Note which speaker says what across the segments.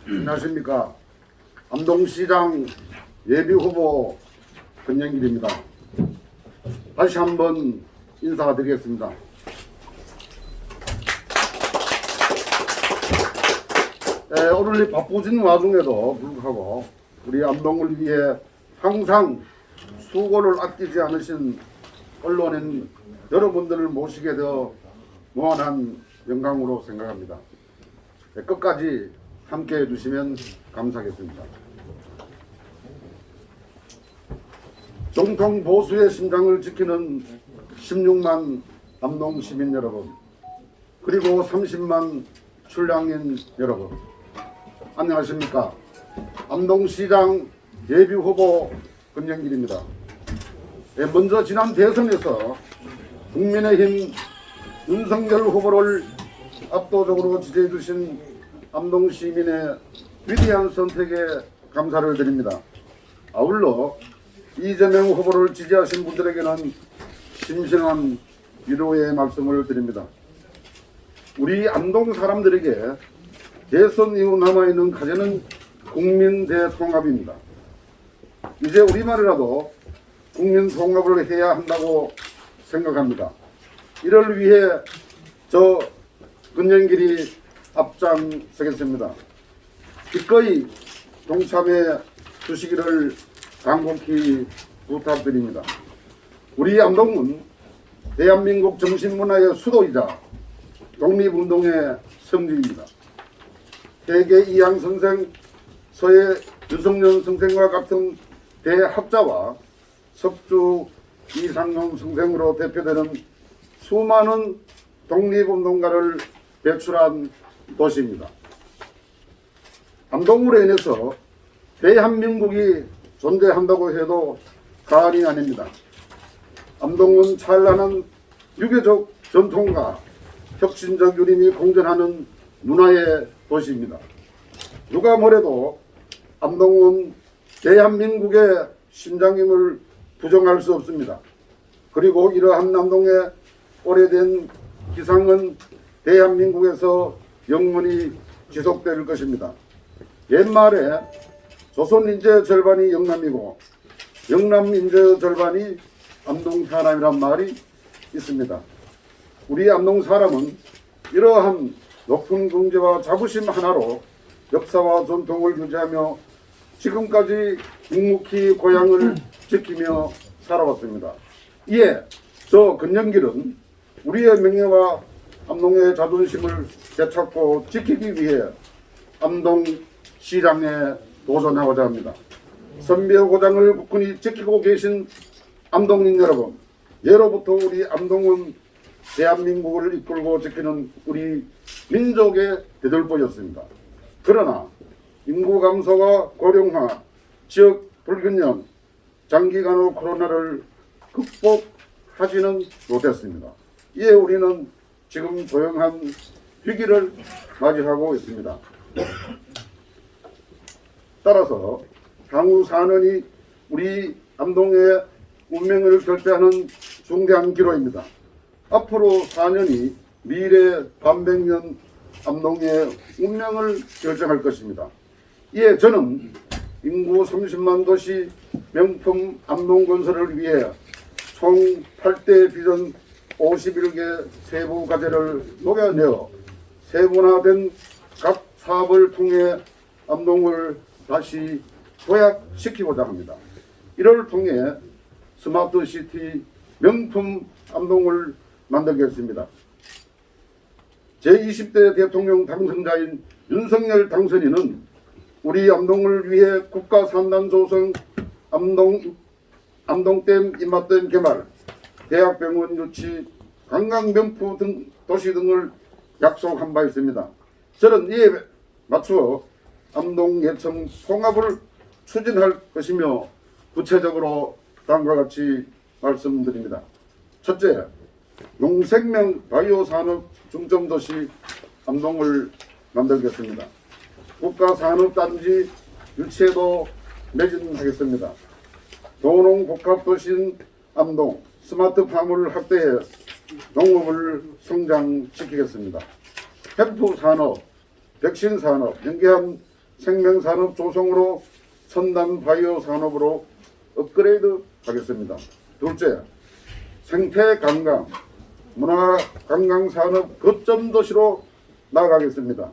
Speaker 1: 안녕하십니까. 암동시장 예비후보 권영길입니다. 다시 한번 인사드리겠습니다. 오늘 이 바쁘신 와중에도 불구하고 우리 암동을 위해 항상 수고를 아끼지 않으신 언론인 여러분들을 모시게 되어 무한한 영광으로 생각합니다. 끝까지 함께 해주시면 감사하겠습니다. 정통 보수의 심장을 지키는 16만 암동 시민 여러분, 그리고 30만 출량인 여러분, 안녕하십니까. 암동시장 예비후보 권영길입니다. 먼저 지난 대선에서 국민의힘 윤석열 후보를 압도적으로 지지해 주신 암동 시민의 위대한 선택에 감사를 드립니다. 아울러 이재명 후보를 지지하신 분들에게는 심심한 위로의 말씀을 드립니다. 우리 암동 사람들에게 대선 이후 남아있는 과제는 국민 대통합입니다. 이제 우리말이라도 국민 통합을 해야 한다고 생각합니다. 이를 위해 저 권영길이 앞장서겠습니다. 기꺼이 동참해 주시기를 간곡히 부탁드립니다. 우리 암동은 대한민국 정신문화의 수도이자 독립운동의 성지입니다. 대개 이양 선생, 서해 유성년 선생과 같은 대학자와 석주 이상용 선생으로 대표되는 수많은 독립운동가를 배출한 도시입니다. 암동으로 인해서 대한민국이 존재한다고 해도 과언이 아닙니다. 암동은 찬란한 유교적 전통과 혁신적 유림이 공존하는 문화의 도시입니다. 누가 뭐래도 암동은 대한민국의 심장임을 부정할 수 없습니다. 그리고 이러한 암동의 오래된 기상은 대한민국에서 영원히 지속될 것입니다. 옛말에 조선 인재 절반이 영남이고 영남 인재 절반이 암동 사람이란 말이 있습니다. 우리 암동 사람은 이러한 높은 경제와 자부심 하나로 역사와 전통을 유지하며 지금까지 묵묵히 고향을 지키며 살아왔습니다. 이에 저 권영길은 우리의 명예와 암동의 자존심을 되찾고 지키기 위해 암동 시장에 도전하고자 합니다. 선비의 고장을 굳건히 지키고 계신 암동인 여러분, 예로부터 우리 암동은 대한민국을 이끌고 지키는 우리 민족의 대들보였습니다. 그러나 인구 감소와 고령화, 지역 불균형, 장기간의 코로나를 극복하지는 못했습니다. 이에 우리는 지금 조용한 위기를 맞이하고 있습니다. 따라서 향후 4년이 우리 암동의 운명을 결정하는 중대한 기로입니다. 앞으로 4년이 미래 반백년 암동의 운명을 결정할 것입니다. 이에 저는 인구 30만 도시 명품 암동 건설을 위해 총 8대 비전 51개 세부 과제를 녹여내어 세분화된 각 사업을 통해 암동을 다시 도약시키고자 합니다. 이를 통해 스마트시티 명품 암동을 만들겠습니다. 제20대 대통령 당선자인 윤석열 당선인은 우리 암동을 위해 국가 산단 조성, 암동댐 입맛댐 개발, 대학병원 유치, 관광 명품 등 도시 등을 약속한 바 있습니다. 저는 이에 맞추어 암동 예청 통합을 추진할 것이며 구체적으로 다음과 같이 말씀드립니다. 첫째, 농생명 바이오 산업 중점도시 암동을 만들겠습니다. 국가산업단지 유치에도 매진하겠습니다. 도농복합도시인 암동 스마트팜을 확대해 농업을 성장시키겠습니다. 햄프 산업, 백신 산업, 연계한 생명 산업 조성으로 첨단 바이오 산업으로 업그레이드 하겠습니다. 둘째, 생태 관광, 문화 관광 산업 거점 도시로 나아가겠습니다.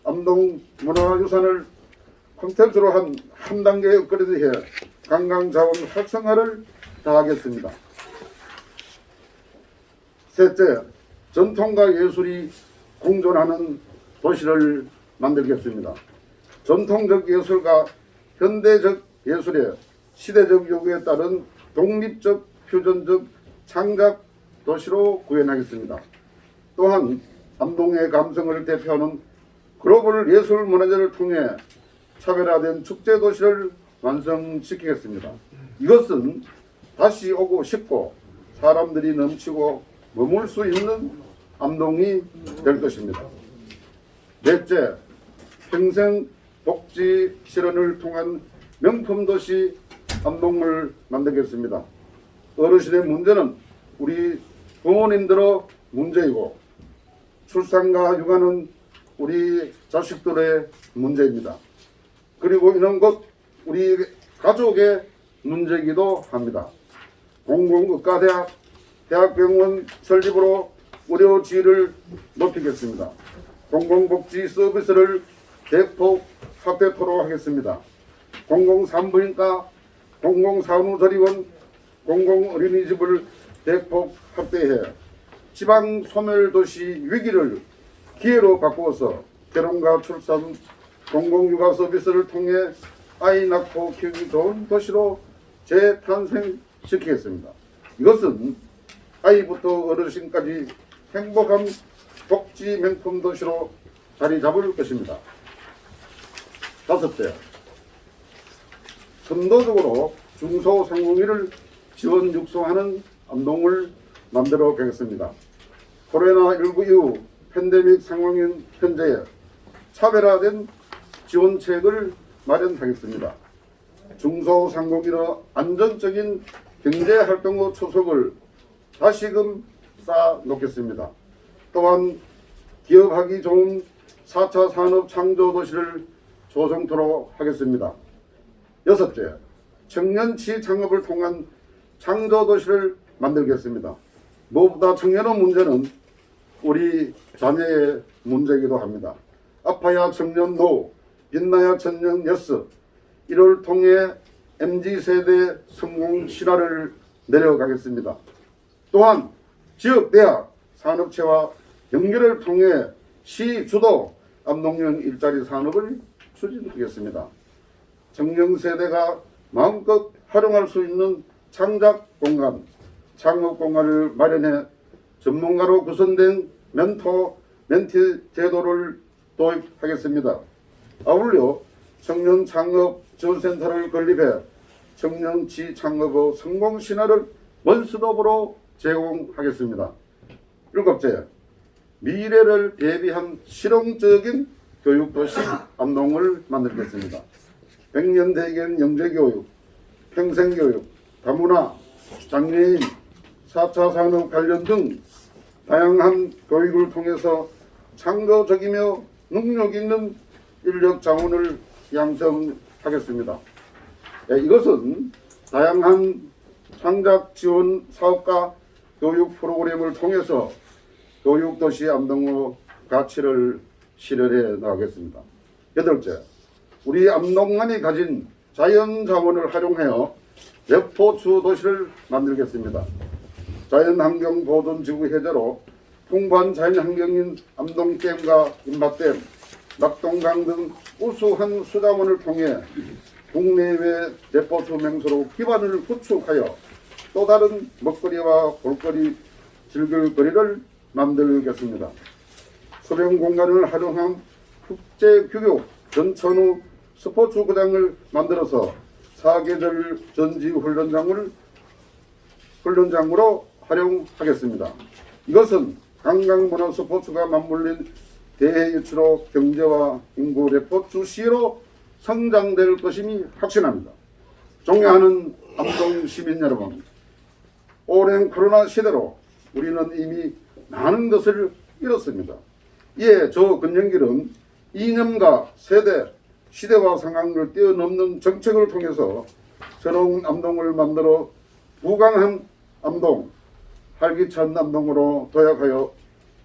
Speaker 1: 암동 문화유산을 콘텐츠로 한 단계 업그레이드해 관광 자원 활성화를 다하겠습니다. 셋째, 전통과 예술이 공존하는 도시를 만들겠습니다. 전통적 예술과 현대적 예술의 시대적 요구에 따른 독립적, 표준적 창작 도시로 구현하겠습니다. 또한 암동의 감성을 대표하는 글로벌 예술 문화제를 통해 차별화된 축제 도시를 완성시키겠습니다. 이것은 다시 오고 싶고 사람들이 넘치고 머물 수 있는 암동이 될 것입니다. 넷째, 평생 복지 실현을 통한 명품 도시 암동을 만들겠습니다. 어르신의 문제는 우리 부모님들의 문제이고 출산과 육아는 우리 자식들의 문제입니다. 그리고 이런 것 우리 가족의 문제이기도 합니다. 공공의과대학, 대학병원 설립으로 의료 지위를 높이겠습니다. 공공복지 서비스를 대폭 확대토록 하겠습니다. 공공산부인과, 공공산후조리원, 공공어린이집을 대폭 확대해 지방 소멸도시 위기를 기회로 바꾸어서 결혼과 출산, 공공육아 서비스를 통해 아이 낳고 키우기 좋은 도시로 재탄생시키겠습니다. 이것은 아이부터 어르신까지 행복한 복지 명품 도시로 자리 잡을 것입니다. 다섯째, 선도적으로 중소상공인을 지원 육성하는 암동을 만들어 가겠습니다. 코로나19 이후 팬데믹 상황인 현재에 차별화된 지원책을 마련하겠습니다. 중소상공인의 안정적인 경제활동의 초석을 다시금 쌓아놓겠습니다. 또한 기업하기 좋은 4차 산업 창조 도시를 조성토록 하겠습니다. 여섯째, 청년치 창업을 통한 창조 도시를 만들겠습니다. 무엇보다 청년의 문제는 우리 자녀의 문제이기도 합니다. 아파야 청년 노, 빛나야 청년 여스, 이를 통해 MZ세대 성공 신화를 내려가겠습니다. 또한 지역 대학, 산업체와 연결을 통해 시 주도 암동형 일자리 산업을 추진하겠습니다. 청년 세대가 마음껏 활용할 수 있는 창작 공간, 창업 공간을 마련해 전문가로 구성된 멘티 제도를 도입하겠습니다. 아울러 청년 창업 지원센터를 건립해 청년치 창업의 성공 신화를 원스톱으로 제공하겠습니다. 일곱째, 미래를 대비한 실용적인 교육도시 암동을 만들겠습니다. 백년대견 영재교육, 평생교육, 다문화, 장애인, 4차 산업 관련 등 다양한 교육을 통해서 창조적이며 능력 있는 인력 자원을 양성하겠습니다. 이것은 다양한 창작 지원 사업과 교육 프로그램을 통해서 교육도시 암동의 가치를 실현해 나가겠습니다. 여덟째, 우리 암동만이 가진 자연 자원을 활용하여 레포츠 도시를 만들겠습니다. 자연환경 보존지구 해제로 풍부한 자연환경인 암동댐과 인바댐, 낙동강 등 우수한 수자원을 통해 국내외 레포츠 명소로 기반을 구축하여 또 다른 먹거리와 볼거리, 즐길거리를 만들겠습니다. 소형 공간을 활용한 국제교육 전천후 스포츠구장을 만들어서 사계절 전지 훈련장으로 활용하겠습니다. 이것은 관광문화 스포츠가 맞물린 대해 유치로 경제와 인구 레포츠 시로 성장될 것임이 확신합니다. 존경하는 암동 시민 여러분, 오랜 코로나 시대로 우리는 이미 많은 것을 잃었습니다. 이에 저 권영길은 이념과 세대, 시대와 상황을 뛰어넘는 정책을 통해서 새로운 암동을 만들어 부강한 암동, 활기찬 암동으로 도약하여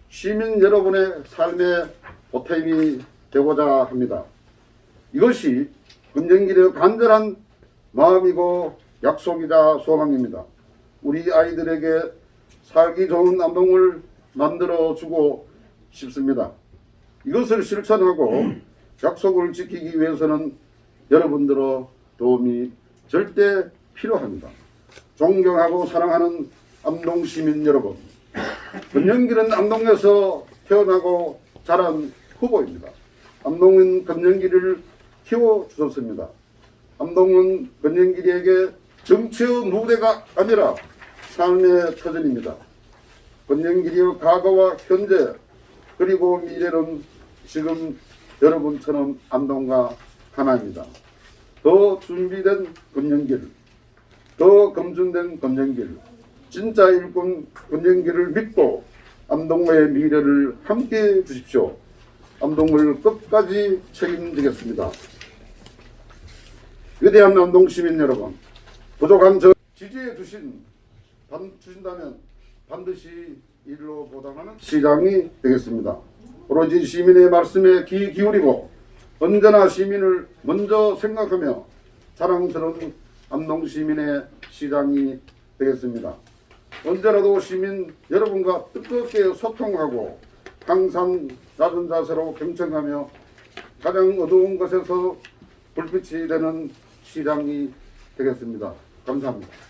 Speaker 1: 시민 여러분의 삶의 보탬이 되고자 합니다. 이것이 권영길의 간절한 마음이고 약속이자 소망입니다. 우리 아이들에게 살기 좋은 암동을 만들어주고 싶습니다. 이것을 실천하고 약속을 지키기 위해서는 여러분들의 도움이 절대 필요합니다. 존경하고 사랑하는 암동 시민 여러분, 권영길은 암동에서 태어나고 자란 후보입니다. 암동은 권영길을 키워주셨습니다. 암동은 권영길에게 정치의 무대가 아니라 삶의 터전입니다. 권영길의 과거와 현재 그리고 미래는 지금 여러분처럼 암동과 하나입니다. 더 준비된 권영길, 더 검증된 권영길, 진짜 일꾼 권영길을 믿고 암동의 미래를 함께해 주십시오. 암동을 끝까지 책임지겠습니다. 위대한 암동 시민 여러분, 부족한 저 지지해 주신다면 반드시 일로 보답하는 시장이 되겠습니다. 오로지 시민의 말씀에 귀 기울이고 언제나 시민을 먼저 생각하며 자랑스러운 암동 시민의 시장이 되겠습니다. 언제라도 시민 여러분과 뜨겁게 소통하고 항상 낮은 자세로 경청하며 가장 어두운 것에서 불빛이 되는 시장이 되겠습니다. 감사합니다.